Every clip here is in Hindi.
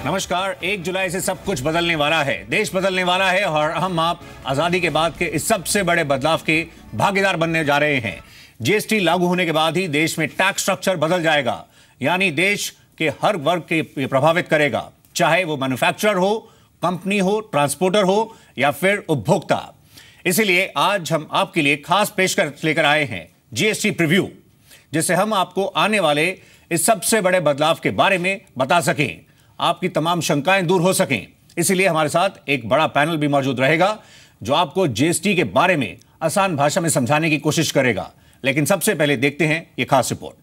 नमस्कार। 1 जुलाई से सब कुछ बदलने वाला है, देश बदलने वाला है और हम आप आजादी के बाद के इस सबसे बड़े बदलाव के भागीदार बनने जा रहे हैं। जीएसटी लागू होने के बाद ही देश में टैक्स स्ट्रक्चर बदल जाएगा, यानी देश के हर वर्ग के प्रभावित करेगा, चाहे वो मैन्युफैक्चरर हो, कंपनी हो, ट्रांसपोर्टर हो या फिर उपभोक्ता। इसीलिए आज हम आपके लिए खास पेशकश लेकर आए हैं जीएसटी प्रीव्यू, जिससे हम आपको आने वाले इस सबसे बड़े बदलाव के बारे में बता सकें, आपकी तमाम शंकाएं दूर हो सकें। इसीलिए हमारे साथ एक बड़ा पैनल भी मौजूद रहेगा जो आपको जीएसटी के बारे में आसान भाषा में समझाने की कोशिश करेगा। लेकिन सबसे पहले देखते हैं ये खास रिपोर्ट।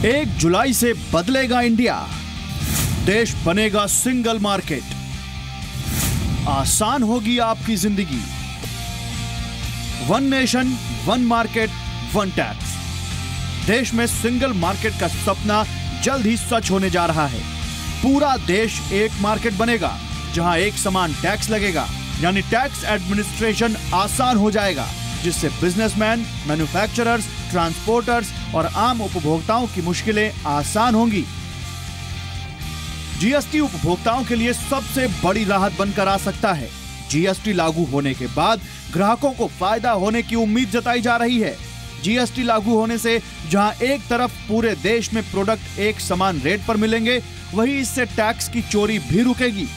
एक जुलाई से बदलेगा इंडिया, देश बनेगा सिंगल मार्केट, आसान होगी आपकी जिंदगी। One nation, one market, one tax. देश में सिंगल मार्केट का सपना जल्द ही सच होने जा रहा है। पूरा देश एक मार्केट बनेगा जहां एक समान टैक्स लगेगा, यानी टैक्स एडमिनिस्ट्रेशन आसान हो जाएगा, जिससे बिजनेसमैन, मैन्युफैक्चरर्स, ट्रांसपोर्टर्स और आम उपभोक्ताओं की मुश्किलें आसान होंगी। जीएसटी उपभोक्ताओं के लिए सबसे बड़ी राहत बनकर आ सकता है। जीएसटी लागू होने के बाद ग्राहकों को फायदा होने की उम्मीद जताई जा रही है। जीएसटी लागू होने से जहां एक तरफ पूरे देश में प्रोडक्ट एक समान रेट पर मिलेंगे, वहीं इससे टैक्स की चोरी भी रुकेगी।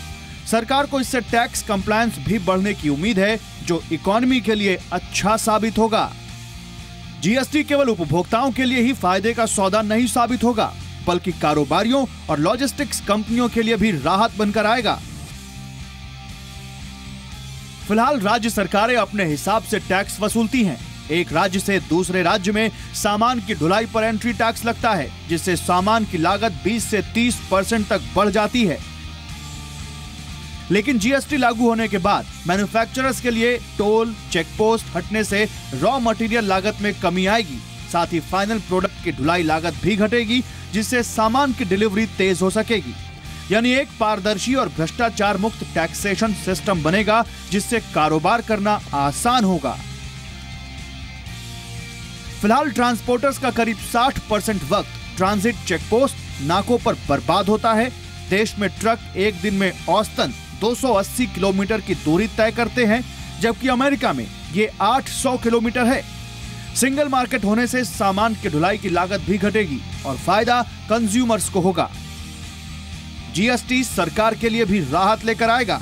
सरकार को इससे टैक्स कंप्लायंस भी बढ़ने की उम्मीद है, जो इकोनॉमी के लिए अच्छा साबित होगा। जीएसटी केवल उपभोक्ताओं के लिए ही फायदे का सौदा नहीं साबित होगा, बल्कि कारोबारियों और लॉजिस्टिक्स कंपनियों के लिए भी राहत बनकर आएगा। फिलहाल राज्य सरकारें अपने हिसाब से टैक्स वसूलती हैं। एक राज्य से दूसरे राज्य में सामान की ढुलाई पर एंट्री टैक्स लगता है, जिससे सामान की लागत 20 से 30% तक बढ़ जाती है। लेकिन जीएसटी लागू होने के बाद मैन्युफैक्चरर्स के लिए टोल, चेक पोस्ट हटने से रॉ मटेरियल लागत में कमी आएगी। साथ ही फाइनल प्रोडक्ट की ढुलाई लागत भी घटेगी, जिससे सामान की डिलीवरी तेज हो सकेगी। यानी एक पारदर्शी और भ्रष्टाचार मुक्त टैक्सेशन सिस्टम बनेगा, जिससे कारोबार करना आसान होगा। फिलहाल ट्रांसपोर्टर्स का करीब 60% वक्त ट्रांजिट चेक पोस्ट नाकों पर बर्बाद होता है। देश में ट्रक एक दिन में औसतन 280 किलोमीटर की दूरी तय करते हैं, जबकि अमेरिका में ये 800 किलोमीटर है। सिंगल मार्केट होने से सामान की ढुलाई की लागत भी घटेगी और फायदा कंज्यूमर्स को होगा। जीएसटी सरकार के लिए भी राहत लेकर आएगा।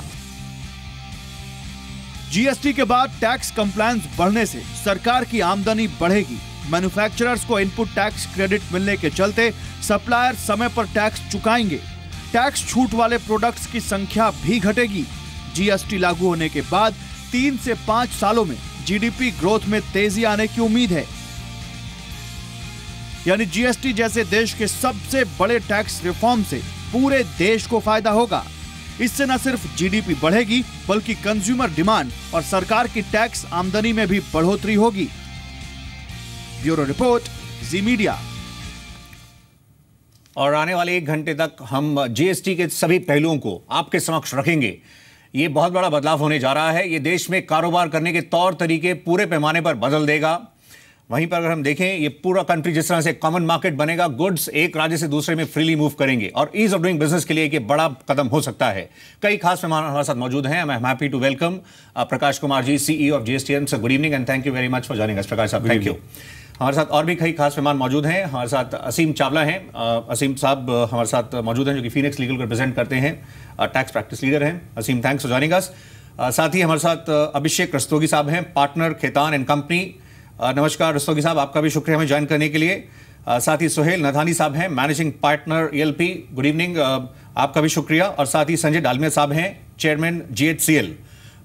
जीएसटी के बाद टैक्स कंप्लायंस बढ़ने से सरकार की आमदनी बढ़ेगी। मैन्युफैक्चरर्स को इनपुट टैक्स क्रेडिट मिलने के चलते सप्लायर समय पर टैक्स चुकाएंगे। टैक्स छूट वाले प्रोडक्ट्स की संख्या भी घटेगी। जीएसटी लागू होने के बाद 3 से 5 सालों में जीडीपी ग्रोथ में तेजी आने की उम्मीद है। यानी जीएसटी जैसे देश के सबसे बड़े टैक्स रिफॉर्म से पूरे देश को फायदा होगा। इससे न सिर्फ जीडीपी बढ़ेगी, बल्कि कंज्यूमर डिमांड और सरकार की टैक्स आमदनी में भी बढ़ोतरी होगी। ब्यूरो रिपोर्ट, जी मीडिया। और आने वाले 1 घंटे तक हम जीएसटी के सभी पहलुओं को आपके समक्ष रखेंगे। ये बहुत बड़ा बदलाव होने जा रहा है। ये देश में कारोबार करने के तौर तरीके पूरे पैमाने पर बदल देगा। वहीं पर अगर हम देखें, ये पूरा कंट्री जिस तरह से कॉमन मार्केट बनेगा, गुड्स एक राज्य से दूसरे में फ्रीली मूव करेंगे और ईज ऑफ डूइंग बिजनेस के लिए एक बड़ा कदम हो सकता है। कई खास मेहमान हमारे साथ मौजूद हैं। I am happy to welcome Prakash Kumar ji, CEO of GSTN. Sir, good evening and thank you very much for joining us. Prakash साहब, थैंक यू। हमारे साथ और भी कई खास मेहमान मौजूद हैं। हमारे साथ असीम चावला हैं। असीम साहब हमारे साथ मौजूद हैं, जो कि फीनिक्स लीगल को रिप्रेजेंट करते हैं, टैक्स प्रैक्टिस लीडर हैं। असीम, थैंक्स फॉर जॉइनिंग अस। साथ ही हमारे साथ अभिषेक रस्तोगी साहब हैं, पार्टनर खेतान एंड कंपनी। नमस्कार रस्तोगी साहब, आपका भी शुक्रिया हमें ज्वाइन करने के लिए। साथ ही सुहेल नथानी साहब हैं, managing partner ELP. Good evening, आपका भी शुक्रिया। और साथ ही संजय डालमिया साहब हैं, चेयरमैन जीएचसीएल।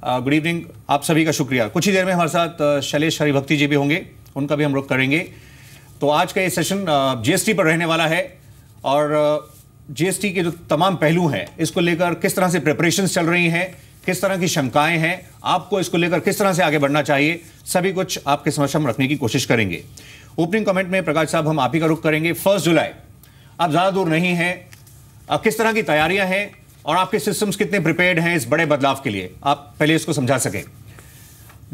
गुड इवनिंग, आप सभी का शुक्रिया। कुछ ही देर में हमारे साथ शैलेश हरिभक्ति जी भी होंगे, उनका भी हम रुख करेंगे। तो आज का ये सेशन जीएसटी पर रहने वाला है और जीएसटी के जो तमाम पहलू हैं, इसको लेकर किस तरह से प्रिपरेशंस चल रही हैं, किस तरह की शंकाएं हैं, आपको इसको लेकर किस तरह से आगे बढ़ना चाहिए, सभी कुछ आपके समक्ष हम रखने की कोशिश करेंगे। ओपनिंग कमेंट में प्रकाश साहब हम आप ही का रुख करेंगे। 1 जुलाई अब ज़्यादा दूर नहीं है, किस तरह की तैयारियां हैं और आपके सिस्टम्स कितने प्रिपेयर्ड हैं इस बड़े बदलाव के लिए, आप पहले इसको समझा सकें।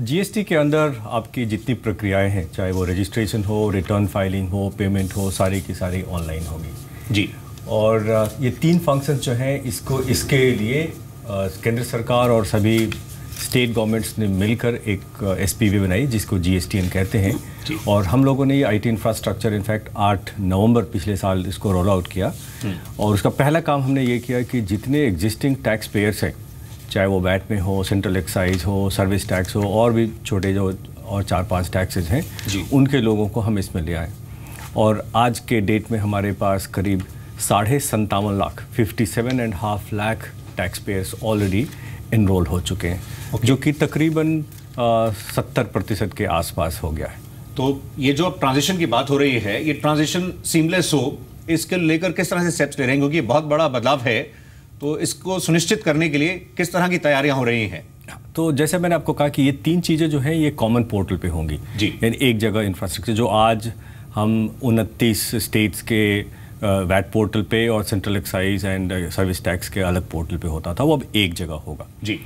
जीएसटी के अंदर आपकी जितनी प्रक्रियाएं हैं, चाहे वो रजिस्ट्रेशन हो, रिटर्न फाइलिंग हो, पेमेंट हो, सारी की सारी ऑनलाइन होगी जी। और ये 3 फंक्शन जो हैं इसके लिए केंद्र सरकार और सभी स्टेट गवर्नमेंट्स ने मिलकर एक एसपीवी बनाई जिसको जीएसटीएन कहते हैं। और हम लोगों ने ये आईटी इंफ्रास्ट्रक्चर इनफैक्ट 8 नवंबर पिछले साल इसको रोल आउट किया। और उसका पहला काम हमने ये किया कि जितने एग्जिस्टिंग टैक्स पेयर्स हैं, चाहे वो वैट में हो, सेंट्रल एक्साइज हो, सर्विस टैक्स हो, और भी छोटे जो और 4-5 टैक्सेस हैं, उनके लोगों को हम इसमें ले आए। और आज के डेट में हमारे पास करीब 57.5 lakh 57.5 lakh tax payers already enrol हो चुके हैं, जो कि तकरीबन 70% के आसपास हो गया है। तो ये जो अब ट्रांजिशन की बात हो रही है, ये ट्रांजिशन सीमलेस हो, इसके लेकर किस तरह से स्टेप्स ले रहे हैं? क्योंकि ये बहुत बड़ा बदलाव है, तो इसको सुनिश्चित करने के लिए किस तरह की तैयारियां हो रही हैं? तो जैसे मैंने आपको कहा कि ये 3 चीज़ें जो हैं ये कॉमन पोर्टल पे होंगी जी। यानी एक जगह इंफ्रास्ट्रक्चर, जो आज हम 29 स्टेट्स के वैट पोर्टल पे और central excise and service tax के अलग पोर्टल पे होता था, वो अब एक जगह होगा जी।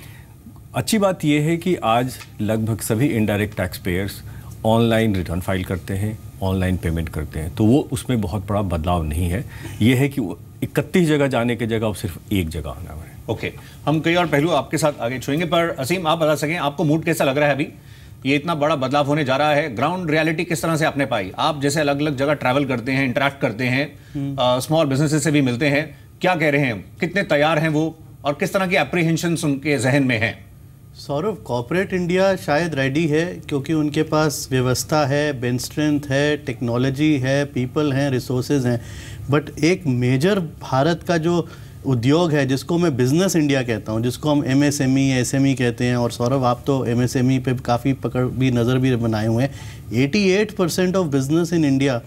अच्छी बात यह है कि आज लगभग सभी indirect tax payers online return file करते हैं, ऑनलाइन पेमेंट करते हैं, तो वो उसमें बहुत बड़ा बदलाव नहीं है। ये है कि 31 जगह जाने की जगह अब सिर्फ एक जगह आना है। ओके, हम कई और पहलू आपके साथ आगे छुएंगे, पर असीम आप बता सकें आपको मूड कैसा लग रहा है? अभी ये इतना बड़ा बदलाव होने जा रहा है, ग्राउंड रियलिटी किस तरह से आपने पाई? आप जैसे अलग अलग जगह ट्रैवल करते हैं, इंटरेक्ट करते हैं, स्मॉल बिजनेसेस से भी मिलते हैं, क्या कह रहे हैं, कितने तैयार हैं वो, और किस तरह की एप्रीहेंशंस उनके जहन में हैं? सौरभ, कॉर्पोरेट इंडिया शायद रेडी है क्योंकि उनके पास व्यवस्था है, बेंच स्ट्रेंथ है, टेक्नोलॉजी है, पीपल हैं, रिसोर्सेज हैं। बट एक मेजर भारत का जो उद्योग है जिसको मैं बिजनेस इंडिया कहता हूँ, जिसको हम एमएसएमई, एसएमई कहते हैं, और सौरभ आप तो एमएसएमई पे काफ़ी पकड़ भी नज़र भी बनाए हुए हैं। 88% of business in India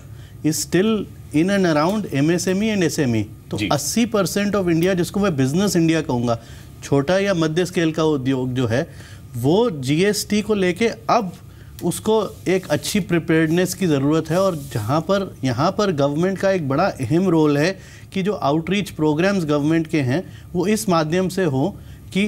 is still in and around MSME and SME. तो 80% ऑफ इंडिया, जिसको मैं बिजनेस इंडिया कहूँगा, छोटा या मध्य स्केल का उद्योग जो है, वो जीएसटी को लेके अब उसको एक अच्छी प्रिपेयर्डनेस की ज़रूरत है। और यहाँ पर गवर्नमेंट का एक बड़ा अहम रोल है कि जो आउटरीच प्रोग्राम्स गवर्नमेंट के हैं वो इस माध्यम से हो कि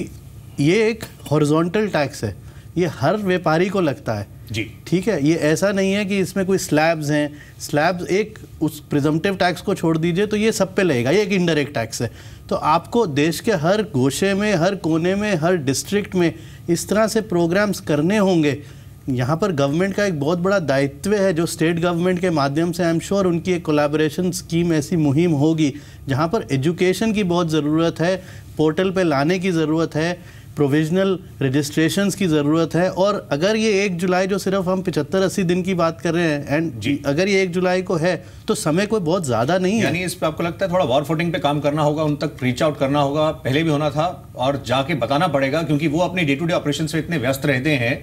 ये एक हॉरिजॉन्टल टैक्स है, ये हर व्यापारी को लगता है जी। ठीक है, ये ऐसा नहीं है कि इसमें कोई स्लैब्स हैं। स्लैब्स एक उस प्रिजम्पटिव टैक्स को छोड़ दीजिए तो ये सब पे लगेगा, ये एक इनडायरेक्ट टैक्स है। तो आपको देश के हर गोशे में, हर कोने में, हर डिस्ट्रिक्ट में इस तरह से प्रोग्राम्स करने होंगे। यहाँ पर गवर्नमेंट का एक बहुत बड़ा दायित्व है जो स्टेट गवर्नमेंट के माध्यम से आई एम श्योर उनकी एक कोलैबोरेशन स्कीम, ऐसी मुहिम होगी जहाँ पर एजुकेशन की बहुत ज़रूरत है, पोर्टल पे लाने की ज़रूरत है, प्रोविजनल रजिस्ट्रेशंस की ज़रूरत है। और अगर ये 1 जुलाई जो सिर्फ हम 75-80 दिन की बात कर रहे हैं, एंड अगर ये 1 जुलाई को है तो समय कोई बहुत ज़्यादा नहीं है। यानी इस पे आपको लगता है थोड़ा वॉर फुटिंग पे काम करना होगा, उन तक रीच आउट करना होगा, पहले भी होना था और जाके बताना पड़ेगा, क्योंकि वो अपनी डे टू डे ऑपरेशन से इतने व्यस्त रहते हैं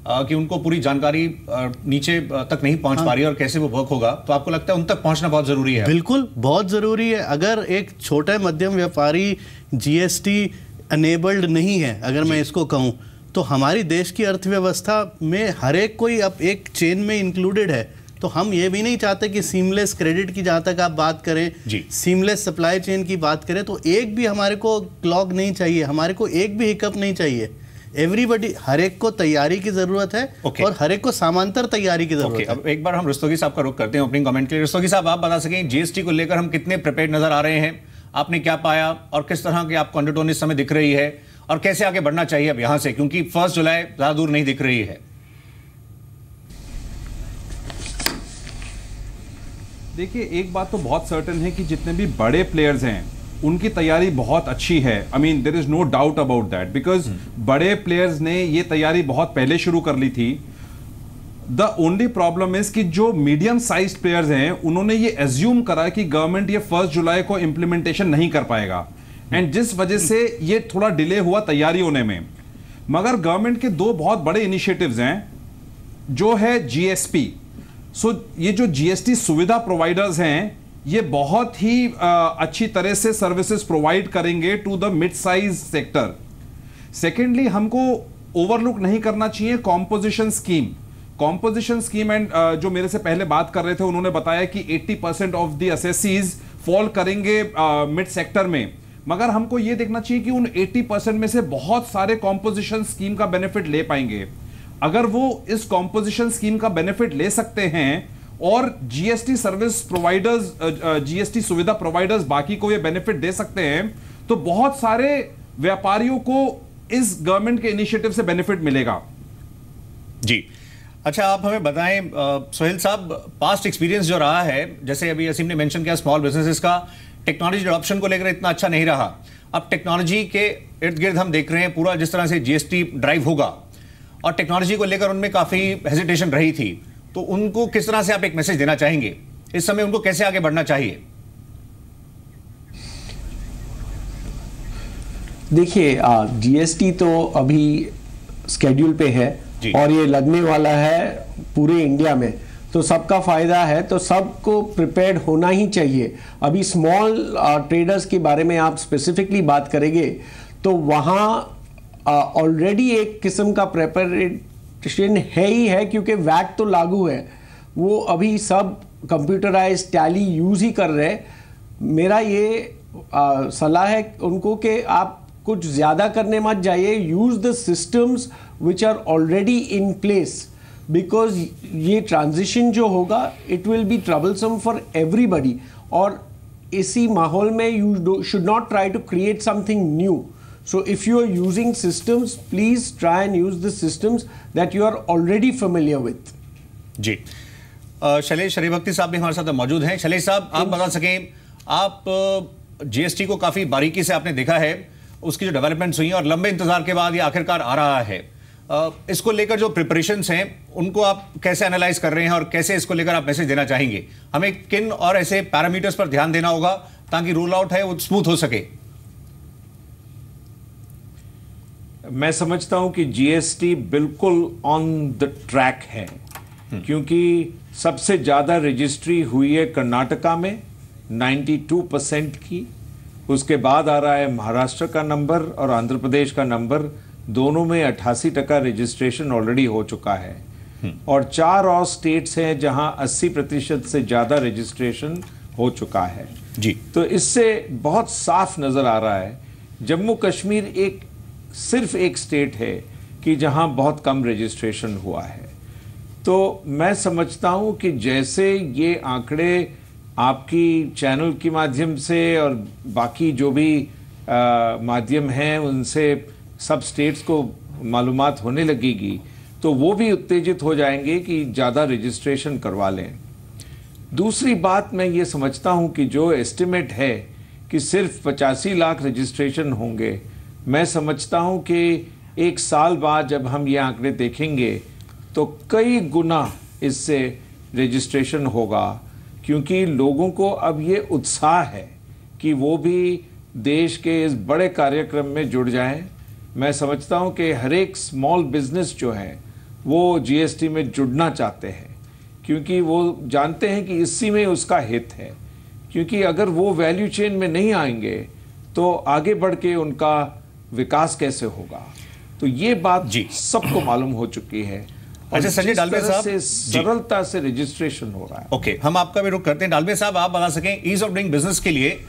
कि उनको पूरी जानकारी नीचे तक नहीं पहुंच पा रही है और कैसे वो वर्क होगा। तो आपको लगता है उन तक पहुंचना बहुत जरूरी है? बिल्कुल बहुत ज़रूरी है। अगर एक छोटा मध्यम व्यापारी जीएसटी अनेबल्ड नहीं है, अगर मैं इसको कहूँ, तो हमारी देश की अर्थव्यवस्था में हर एक कोई अब एक चेन में इंक्लूडेड है। तो हम ये भी नहीं चाहते कि सीमलेस क्रेडिट की जहाँ तक आप बात करें, सीमलेस सप्लाई चेन की बात करें, तो एक भी हमारे को क्लॉग नहीं चाहिए, हमारे को एक भी हिकअप नहीं चाहिए। एवरीबडी, हर एक को तैयारी की जरूरत है और हर एक को समांतर तैयारी की जरूरत है। अब एक बार हम रस्तोगी साहब का रुख करते हैं ओपनिंग कमेंट के लिए। रस्तोगी साहब, आप बता सकें जीएसटी को लेकर हम कितने प्रिपेयर्ड नजर आ रहे हैं? आपने क्या पाया और किस तरह की आपको अंडरटोन इस समय दिख रही है, और कैसे आगे बढ़ना चाहिए अब यहां से, क्योंकि 1 जुलाई ज्यादा दूर नहीं दिख रही है? देखिए, एक बात तो बहुत सर्टेन है कि जितने भी बड़े प्लेयर्स हैं उनकी तैयारी बहुत अच्छी है। I mean there is no doubt about that, because बड़े प्लेयर्स ने ये तैयारी बहुत पहले शुरू कर ली थी। द ओनली प्रॉब्लम इज कि जो मीडियम साइज प्लेयर्स हैं उन्होंने ये एज्यूम करा कि गवर्नमेंट ये 1 जुलाई को इंप्लीमेंटेशन नहीं कर पाएगा, एंड जिस वजह से ये थोड़ा डिले हुआ तैयारी होने में। मगर गवर्नमेंट के 2 बहुत बड़े इनिशिएटिव्स हैं, जो है जीएसपी। ये जो जीएसटी सुविधा प्रोवाइडर्स हैं ये बहुत ही अच्छी तरह से सर्विसेज प्रोवाइड करेंगे to the mid size sector. Secondly, हमको ओवरलुक नहीं करना चाहिए composition scheme. Composition scheme, and जो मेरे से पहले बात कर रहे थे उन्होंने बताया कि 80% ऑफ द असेसीज फॉल करेंगे मिड सेक्टर में। मगर हमको ये देखना चाहिए कि उन 80% में से बहुत सारे कॉम्पोजिशन स्कीम का बेनिफिट ले पाएंगे। अगर वो इस कॉम्पोजिशन स्कीम का बेनिफिट ले सकते हैं और जीएसटी सर्विस प्रोवाइडर्स, जीएसटी सुविधा प्रोवाइडर्स बाकी को ये बेनिफिट दे सकते हैं, तो बहुत सारे व्यापारियों को इस गवर्नमेंट के इनिशिएटिव से बेनिफिट मिलेगा। जी, अच्छा, आप हमें बताएं सोहेल साहब, पास्ट एक्सपीरियंस जो रहा है, जैसे अभी असीम ने मेंशन किया स्मॉल बिजनेसेस का टेक्नोलॉजी अडॉप्शन को लेकर इतना अच्छा नहीं रहा। अब टेक्नोलॉजी के इर्द गिर्द हम देख रहे हैं पूरा जिस तरह से जीएसटी ड्राइव होगा और टेक्नोलॉजी को लेकर उनमें काफी हेजिटेशन रही थी, तो उनको किस तरह से आप एक मैसेज देना चाहेंगे? इस समय उनको कैसे आगे बढ़ना चाहिए? देखिए, जीएसटी तो अभी स्केड्यूल पे है और ये लगने वाला है पूरे इंडिया में, तो सबका फायदा है, तो सबको प्रिपेयर्ड होना ही चाहिए। अभी स्मॉल ट्रेडर्स के बारे में आप स्पेसिफिकली बात करेंगे तो वहाँ ऑलरेडी एक किस्म का प्रिपरेशन है ही है, क्योंकि वैट तो लागू है, वो अभी सब कंप्यूटराइज टैली यूज़ ही कर रहे हैं। मेरा ये सलाह है उनको कि आप कुछ ज़्यादा करने मत जाइए, use the systems which are already in place, because ये ट्रांजिशन जो होगा it will be troublesome for everybody. और इसी माहौल में you should not try to create something new. So if you are using systems, please try and use the systems that you are already familiar with. जी, शैलेश हरिभक्ति साहब भी हमारे साथ मौजूद हैं। शैलेश साहब, आप बता सकें, आप जीएसटी को काफी बारीकी से आपने देखा है, उसकी जो डेवलपमेंट्स हुई हैं और लंबे इंतजार के बाद ये आखिरकार आ रहा है, इसको लेकर जो प्रिपरेशंस हैं उनको आप कैसे एनालाइज कर रहे हैं और कैसे इसको लेकर आप मैसेज देना चाहेंगे? हमें किन और ऐसे पैरामीटर्स पर ध्यान देना होगा ताकि रोल आउट है वो स्मूथ हो सके? मैं समझता हूं कि जीएसटी बिल्कुल ऑन द ट्रैक है, क्योंकि सबसे ज़्यादा रजिस्ट्री हुई है कर्नाटका में 92% की, उसके बाद आ रहा है महाराष्ट्र का नंबर और आंध्र प्रदेश का नंबर, दोनों में 88% रजिस्ट्रेशन ऑलरेडी हो चुका है। और 4 और स्टेट्स हैं जहां 80% से ज़्यादा रजिस्ट्रेशन हो चुका है जी। तो इससे बहुत साफ नज़र आ रहा है जम्मू कश्मीर सिर्फ एक स्टेट है कि जहां बहुत कम रजिस्ट्रेशन हुआ है। तो मैं समझता हूं कि जैसे ये आंकड़े आपकी चैनल के माध्यम से और बाकी जो भी माध्यम हैं उनसे सब स्टेट्स को मालूमात होने लगेगी, तो वो भी उत्तेजित हो जाएंगे कि ज़्यादा रजिस्ट्रेशन करवा लें। दूसरी बात, मैं ये समझता हूं कि जो एस्टिमेट है कि सिर्फ 85 लाख रजिस्ट्रेशन होंगे, मैं समझता हूं कि 1 साल बाद जब हम ये आंकड़े देखेंगे तो कई गुना इससे रजिस्ट्रेशन होगा, क्योंकि लोगों को अब ये उत्साह है कि वो भी देश के इस बड़े कार्यक्रम में जुड़ जाएं। मैं समझता हूं कि हर एक स्मॉल बिजनेस जो है वो जीएसटी में जुड़ना चाहते हैं, क्योंकि वो जानते हैं कि इसी में उसका हित है, क्योंकि अगर वो वैल्यू चेन में नहीं आएंगे तो आगे बढ़ के उनका विकास कैसे होगा। तो ये बात जी सबको मालूम हो चुकी है। अच्छा संजय डालवे साहब, सरलता से रजिस्ट्रेशन हो रहा है। ओके, हम आपका भी रुख करते हैं। डालवे साहब, आप बता सकें ईज ऑफ डूइंग बिजनेस के लिए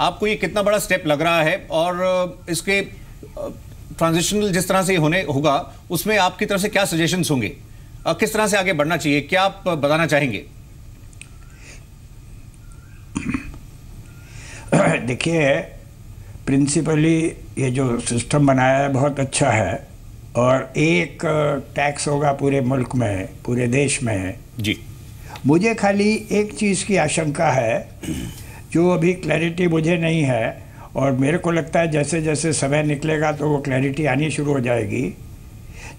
आपको ये कितना बड़ा स्टेप लग रहा है और इसके ट्रांजिशनल जिस तरह से होने होगा उसमें आपकी तरफ से क्या सजेशंस होंगे, किस तरह से आगे बढ़ना चाहिए, क्या आप बताना चाहेंगे? देखिए, प्रिंसिपली ये जो सिस्टम बनाया है बहुत अच्छा है और एक टैक्स होगा पूरे मुल्क में, पूरे देश में जी। मुझे खाली एक चीज़ की आशंका है जो अभी क्लैरिटी मुझे नहीं है और मेरे को लगता है जैसे जैसे समय निकलेगा तो वो क्लैरिटी आनी शुरू हो जाएगी।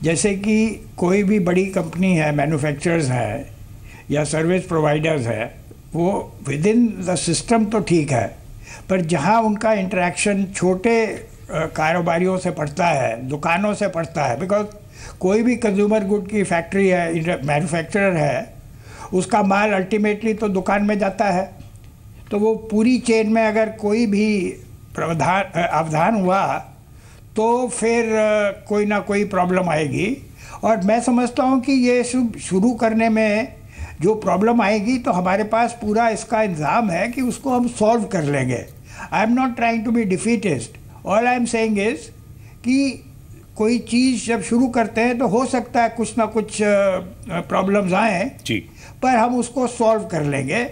जैसे कि कोई भी बड़ी कंपनी है, मैन्युफैक्चरर्स हैं या सर्विस प्रोवाइडर्स है, वो विद इन द सिस्टम तो ठीक है, पर जहाँ उनका इंटरेक्शन छोटे कारोबारियों से पड़ता है, दुकानों से पड़ता है, बिकॉज कोई भी कंज्यूमर गुड की फैक्ट्री है, मैन्युफैक्चरर है, उसका माल अल्टीमेटली तो दुकान में जाता है। तो वो पूरी चेन में अगर कोई भी अवधान हुआ तो फिर कोई ना कोई प्रॉब्लम आएगी। और मैं समझता हूँ कि ये शुरू करने में जो प्रॉब्लम आएगी तो हमारे पास पूरा इसका इंतज़ाम है कि उसको हम सॉल्व कर लेंगे। I am not trying to be defeatist, all I am saying is कि कोई चीज़ जब शुरू करते हैं तो हो सकता है कुछ ना कुछ प्रॉब्लम्स आए जी, पर हम उसको सॉल्व कर लेंगे।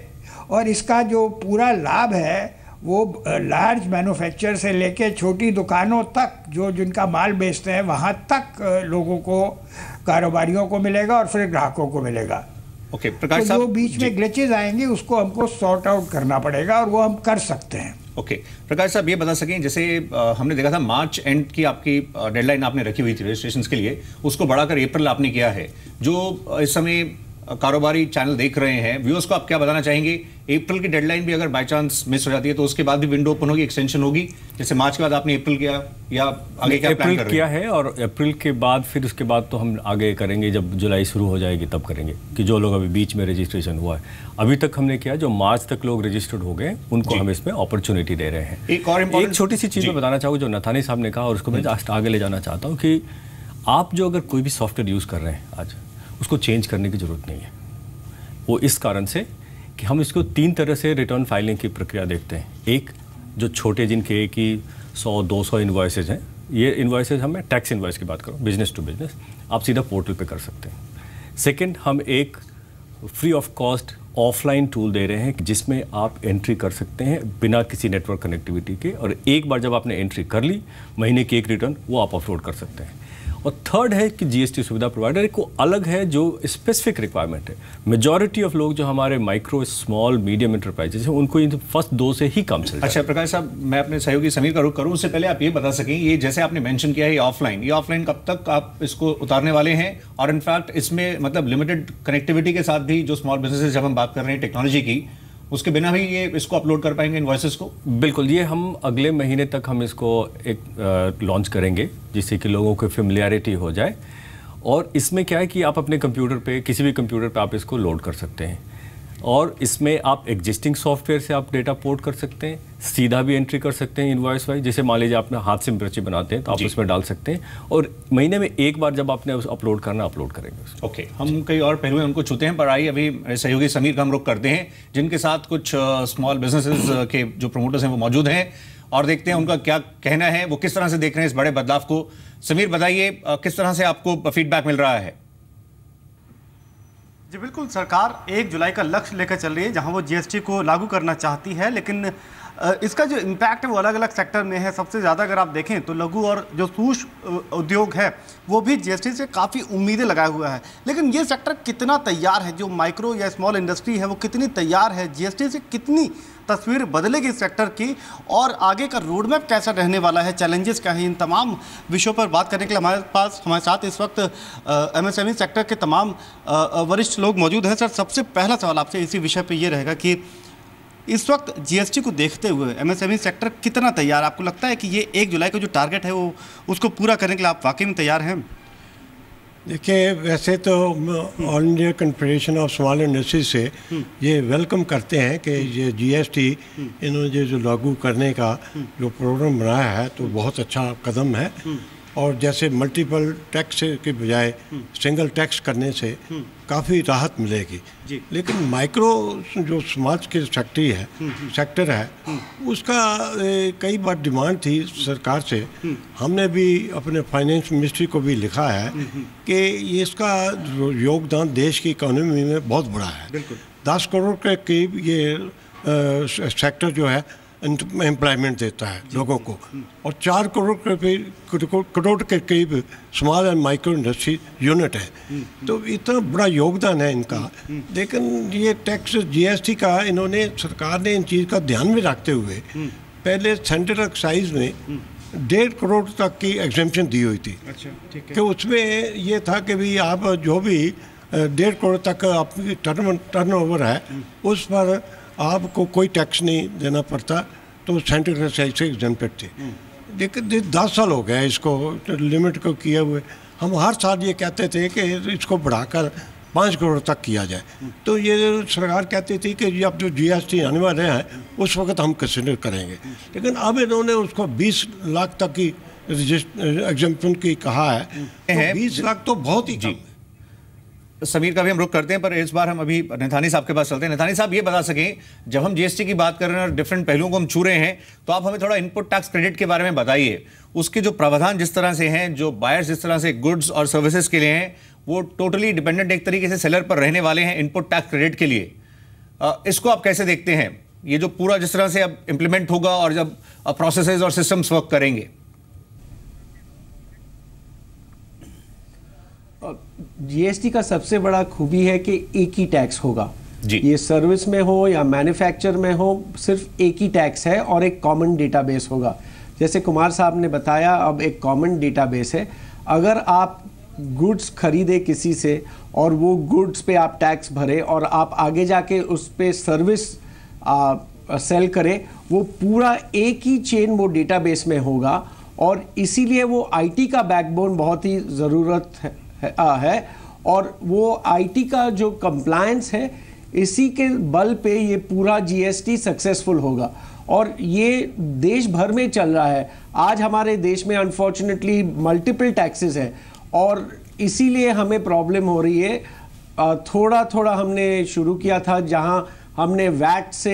और इसका जो पूरा लाभ है वो लार्ज मैन्युफैक्चर से लेके छोटी दुकानों तक जो जिनका माल बेचते हैं वहाँ तक लोगों को, कारोबारियों को मिलेगा और फिर ग्राहकों को मिलेगा। ओके प्रकाश तो साहब, जो बीच में ग्लिचेज आएंगे उसको हमको सॉर्ट आउट करना पड़ेगा और वो हम कर सकते हैं। ओके प्रकाश साहब, ये बता सकें जैसे हमने देखा था मार्च एंड की आपकी डेडलाइन आपने रखी हुई थी रजिस्ट्रेशन के लिए, उसको बढ़ाकर अप्रैल आपने किया है। जो इस समय कारोबारी चैनल देख रहे हैं, व्यूअर्स को आप क्या बताना चाहेंगे? अप्रैल की डेडलाइन भी अगर बाय चांस मिस हो जाती है तो उसके बाद भी विंडो ओपन होगी, एक्सटेंशन होगी, जैसे मार्च के बाद आपने अप्रैल किया या आगे क्या प्लान कर रहे हैं? किया है और अप्रैल के बाद फिर उसके बाद तो हम आगे करेंगे, जब जुलाई शुरू हो जाएगी तब करेंगे कि जो लोग अभी बीच में रजिस्ट्रेशन हुआ है। अभी तक हमने किया, जो मार्च तक लोग रजिस्टर्ड हो गए उनको हम इसमें अपॉर्चुनिटी दे रहे हैं। एक छोटी सी चीज़ मैं बताना चाहूँ जो नथानी साहब ने कहा और उसको मैं आगे ले जाना चाहता हूँ कि आप जो अगर कोई भी सॉफ्टवेयर यूज़ कर रहे हैं आज, उसको चेंज करने की ज़रूरत नहीं है। वो इस कारण से कि हम इसको 3 तरह से रिटर्न फाइलिंग की प्रक्रिया देखते हैं। एक, जो छोटे जिनके कि 100-200 इन्वॉइसेज हैं, ये इन्वॉइसेज हमें टैक्स इन्वॉइस की बात करो, बिजनेस टू बिजनेस, आप सीधा पोर्टल पे कर सकते हैं। सेकंड, हम एक free of cost offline tool दे रहे हैं जिसमें आप एंट्री कर सकते हैं बिना किसी नेटवर्क कनेक्टिविटी के, और एक बार जब आपने एंट्री कर ली, महीने की एक रिटर्न वो आप अपलोड कर सकते हैं। और थर्ड है कि जीएसटी सुविधा प्रोवाइडर एक को अलग है जो स्पेसिफिक रिक्वायरमेंट है। मेजॉरिटी ऑफ लोग जो हमारे माइक्रो स्मॉल मीडियम एंटरप्राइजेस हैं उनको इन फर्स्ट 2 से ही काम चलता है। अच्छा प्रकाश साहब, मैं अपने सहयोगी समीर का रुख करूं उससे पहले आप ये बता सकें, ये जैसे आपने मेंशन किया है ये ऑफलाइन कब तक आप इसको उतारने वाले हैं? और इनफैक्ट इसमें मतलब लिमिटेड कनेक्टिविटी के साथ भी जो स्मॉल बिजनेसेस, जब हम बात कर रहे हैं टेक्नोलॉजी की, उसके बिना भी ये इसको अपलोड कर पाएंगे इनवॉइसेस को? बिल्कुल, ये हम अगले महीने तक हम इसको एक लॉन्च करेंगे जिससे कि लोगों को फेमिलियरिटी हो जाए। और इसमें क्या है कि आप अपने कंप्यूटर पे, किसी भी कंप्यूटर पे आप इसको लोड कर सकते हैं और इसमें आप एग्जिस्टिंग सॉफ्टवेयर से आप डेटा पोर्ट कर सकते हैं, सीधा भी एंट्री कर सकते हैं इनवॉइस वाइज। जैसे मान लीजिए आपने हाथ से पर्ची बनाते हैं तो आप उसमें डाल सकते हैं और महीने में एक बार जब आपने अपलोड करना अपलोड करेंगे। ओके, हम कई और पहलू हैं उनको छूते हैं, पर आइए अभी मेरे सहयोगी समीर का हम रुख करते हैं जिनके साथ कुछ स्मॉल बिजनेसेस के जो प्रमोटर्स हैं वो मौजूद हैं, और देखते हैं उनका क्या कहना है, वो किस तरह से देख रहे हैं इस बड़े बदलाव को। समीर बताइए, किस तरह से आपको फीडबैक मिल रहा है? जी बिल्कुल, सरकार 1 जुलाई का लक्ष्य लेकर चल रही है जहां वो जीएसटी को लागू करना चाहती है, लेकिन इसका जो इम्पैक्ट है वो अलग अलग सेक्टर में है। सबसे ज़्यादा अगर आप देखें तो लघु और जो सूक्ष्म उद्योग है वो भी जीएसटी से काफ़ी उम्मीदें लगाए हुआ है, लेकिन ये सेक्टर कितना तैयार है, जो माइक्रो या स्मॉल इंडस्ट्री है वो कितनी तैयार है, जीएसटी से कितनी तस्वीर बदलेगी इस सेक्टर की, और आगे का रोड मैप कैसा रहने वाला है, चैलेंजेस क्या है, इन तमाम विषयों पर बात करने के लिए हमारे साथ इस वक्त एमएसएमई सेक्टर के तमाम वरिष्ठ लोग मौजूद हैं। सर, सबसे पहला सवाल आपसे इसी विषय पर यह रहेगा कि इस वक्त जीएसटी को देखते हुए एमएसएमई सेक्टर कितना तैयार, आपको लगता है कि ये 1 जुलाई का जो टारगेट है वो उसको पूरा करने के लिए आप वाकई में तैयार हैं? देखिए, वैसे तो all India confederation of small industry से ये वेलकम करते हैं कि ये जीएसटी इन्होंने जो लागू करने का जो प्रोग्राम बनाया है तो बहुत अच्छा कदम है। और जैसे मल्टीपल टैक्स के बजाय सिंगल टैक्स करने से काफ़ी राहत मिलेगी। लेकिन माइक्रो जो समाज के सेक्टर है उसका कई बार डिमांड थी सरकार से, हमने भी अपने फाइनेंस मिनिस्ट्री को भी लिखा है कि इसका योगदान देश की इकोनॉमी में बहुत बड़ा है। 10 करोड़ के करीब ये सेक्टर जो है एम्प्लॉयमेंट देता है लोगों को, और 4 करोड़ के करीब small and micro industry unit है, तो इतना बड़ा योगदान है इनका। लेकिन ये टैक्स जीएसटी का इन्होंने, सरकार ने इन चीज़ का ध्यान में रखते हुए पहले सेंट्रल एक्साइज में 1.5 करोड़ तक की एग्जेम्पशन दी हुई थी। अच्छा, ठीक है। कि उसमें ये था कि भी आप जो भी 1.5 करोड़ तक आपकी टर्नओवर है उस पर आपको कोई टैक्स नहीं देना पड़ता, तो सेंट्रल एक्साइज से एग्जेम्प्टेड थे। लेकिन 10 साल हो गए इसको लिमिट को किए हुए। हम हर साल ये कहते थे कि इसको बढ़ाकर 5 करोड़ तक किया जाए, तो ये सरकार कहती थी कि अब जो जीएसटी आने वाले हैं उस वक्त हम कंसिडर करेंगे। लेकिन अब इन्होंने उसको 20 लाख तक की एग्जेम्पशन की कहा है, तो 20 लाख तो बहुत ही कम है। समीर का भी हम रुख करते हैं, पर इस बार हम अभी नैथानी साहब के पास चलते हैं। नैथानी साहब, ये बता सकें, जब हम जीएसटी की बात कर रहे हैं और डिफरेंट पहलुओं को हम छू रहे हैं, तो आप हमें थोड़ा इनपुट टैक्स क्रेडिट के बारे में बताइए। उसके जो प्रावधान जिस तरह से हैं, जो बायर्स जिस तरह से गुड्स और सर्विसेज के लिए हैं, वो टोटली डिपेंडेंट एक तरीके से सेलर पर रहने वाले हैं इनपुट टैक्स क्रेडिट के लिए। इसको आप कैसे देखते हैं, ये जो पूरा जिस तरह से अब इम्प्लीमेंट होगा और जब प्रोसेसेस और सिस्टम्स वर्क करेंगे? जीएसटी का सबसे बड़ा खूबी है कि एक ही टैक्स होगा जी। ये सर्विस में हो या मैन्युफैक्चर में हो, सिर्फ एक ही टैक्स है और एक कॉमन डेटाबेस होगा। जैसे कुमार साहब ने बताया, अब एक कॉमन डेटाबेस है। अगर आप गुड्स खरीदे किसी से और वो गुड्स पे आप टैक्स भरे और आप आगे जाके उस पे सर्विस सेल करें, वो पूरा एक ही चेन वो डेटाबेस में होगा। और इसीलिए वो आईटी का बैकबोन बहुत ही ज़रूरत है और वो आईटी का जो कंप्लायंस है, इसी के बल पे ये पूरा जीएसटी सक्सेसफुल होगा। और ये देश भर में चल रहा है। आज हमारे देश में अनफॉर्चुनेटली मल्टीपल टैक्सेस हैं और इसीलिए हमें प्रॉब्लम हो रही है। थोड़ा थोड़ा हमने शुरू किया था, जहां हमने वैट से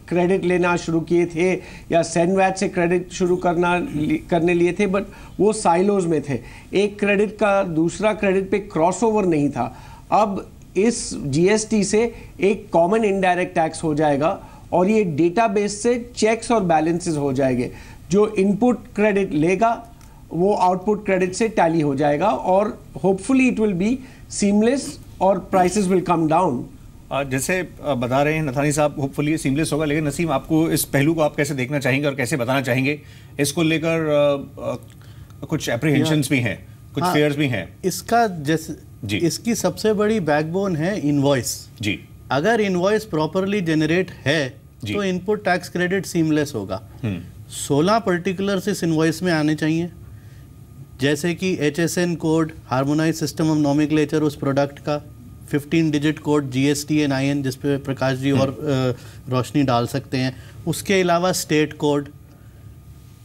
क्रेडिट लेना शुरू किए थे या सेन वैट से क्रेडिट शुरू करने लिए थे, बट वो साइलोज में थे। एक क्रेडिट का दूसरा क्रेडिट पे क्रॉसओवर नहीं था। अब इस जीएसटी से एक कॉमन इनडायरेक्ट टैक्स हो जाएगा और ये डेटाबेस से चेक्स और बैलेंसेस हो जाएंगे। जो इनपुट क्रेडिट लेगा वो आउटपुट क्रेडिट से टैली हो जाएगा और hopefully it will B seamless और प्राइसेस विल कम डाउन। जैसे बता रहे हैं नथानी साहब, होपफुली सीमलेस होगा, लेकिन नसीम, आपको इस पहलू को आप कैसे देखना चाहेंगे और कैसे बताना चाहेंगे? इसको लेकर कुछ एप्रीहेंशंस भी हैं, कुछ फेयर्स भी हैं। इसका जैसे इसकी सबसे बड़ी बैकबोन है इनवॉइस जी। अगर इनवॉइस प्रॉपरली जनरेट है तो इनपुट टैक्स क्रेडिट सीमलेस होगा। 16 पर्टिकुलर्स इस इनवॉइस में आने चाहिए, जैसे कि HSN code, harmonise system of nomenclature उस प्रोडक्ट का, 15 डिजिट कोड GSTN-IN जिस पे प्रकाश जी और रोशनी डाल सकते हैं, उसके अलावा स्टेट कोड,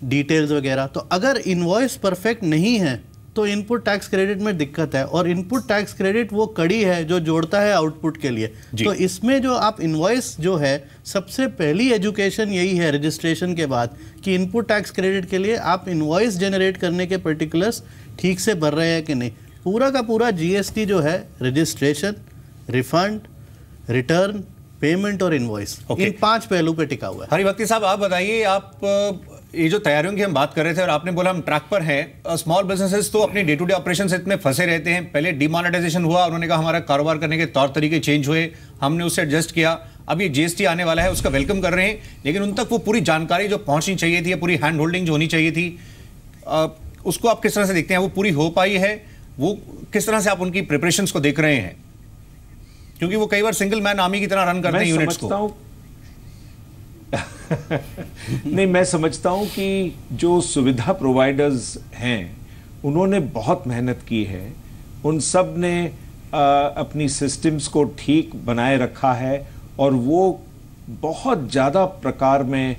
डिटेल्स वगैरह। तो अगर इनवॉइस परफेक्ट नहीं है तो इनपुट टैक्स क्रेडिट में दिक्कत है। और इनपुट टैक्स क्रेडिट वो कड़ी है जो जोड़ता है आउटपुट के लिए। तो इसमें जो आप इनवॉइस जो है, सबसे पहली एजुकेशन यही है रजिस्ट्रेशन के बाद कि इनपुट टैक्स क्रेडिट के लिए आप इनवॉइस जनरेट करने के पर्टिकुलर्स ठीक से भर रहे हैं कि नहीं। पूरा का पूरा जीएसटी जो है रजिस्ट्रेशन, रिफंड, रिटर्न, पेमेंट और इनवॉइस, इन 5 पहलू पे टिका हुआ है। हरिभक्ति साहब, आप बताइए, आप ये जो तैयारियों की हम बात कर रहे थे और आपने बोला हम ट्रैक पर हैं। स्मॉल बिजनेसेस तो अपनी डे टू डे ऑपरेशन से इतने फंसे रहते हैं। पहले डिमोनेटाइजेशन हुआ, उन्होंने कहा हमारा कारोबार करने के तौर तरीके चेंज हुए, हमने उससे एडजस्ट किया। अब ये जीएसटी आने वाला है, उसका वेलकम कर रहे हैं, लेकिन उन तक वो पूरी जानकारी जो पहुंचनी चाहिए थी, पूरी हैंड होल्डिंग जो होनी चाहिए थी, उसको आप किस तरह से देखते हैं? वो पूरी हो पाई है? वो किस तरह से आप उनकी प्रिपरेशंस को देख रहे हैं? क्योंकि वो कई बार सिंगल मैन आर्मी की तरह रन करते हैं यूनिट्स को। नहीं, मैं समझता हूं कि जो सुविधा प्रोवाइडर्स हैं उन्होंने बहुत मेहनत की है। उन सब ने अपनी सिस्टम्स को ठीक बनाए रखा है और वो बहुत ज़्यादा प्रकार में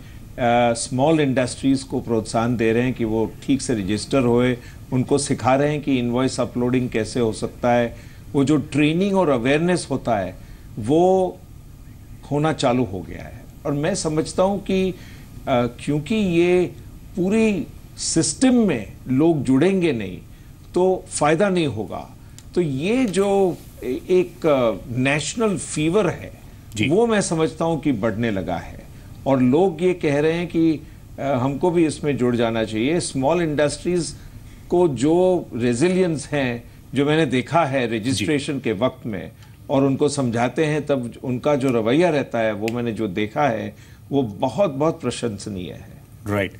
स्मॉल इंडस्ट्रीज़ को प्रोत्साहन दे रहे हैं कि वो ठीक से रजिस्टर होए। उनको सिखा रहे हैं कि इनवॉइस अपलोडिंग कैसे हो सकता है। वो जो ट्रेनिंग और अवेयरनेस होता है वो होना चालू हो गया है। और मैं समझता हूं कि क्योंकि ये पूरी सिस्टम में लोग जुड़ेंगे नहीं तो फ़ायदा नहीं होगा। तो ये जो एक नेशनल फीवर है वो मैं समझता हूं कि बढ़ने लगा है और लोग ये कह रहे हैं कि हमको भी इसमें जुड़ जाना चाहिए। स्मॉल इंडस्ट्रीज़ को जो रेजिलियंस हैं, जो मैंने देखा है रजिस्ट्रेशन के वक्त में, और उनको समझाते हैं तब उनका जो रवैया रहता है, वो मैंने जो देखा है वो बहुत बहुत प्रशंसनीय है। राइट।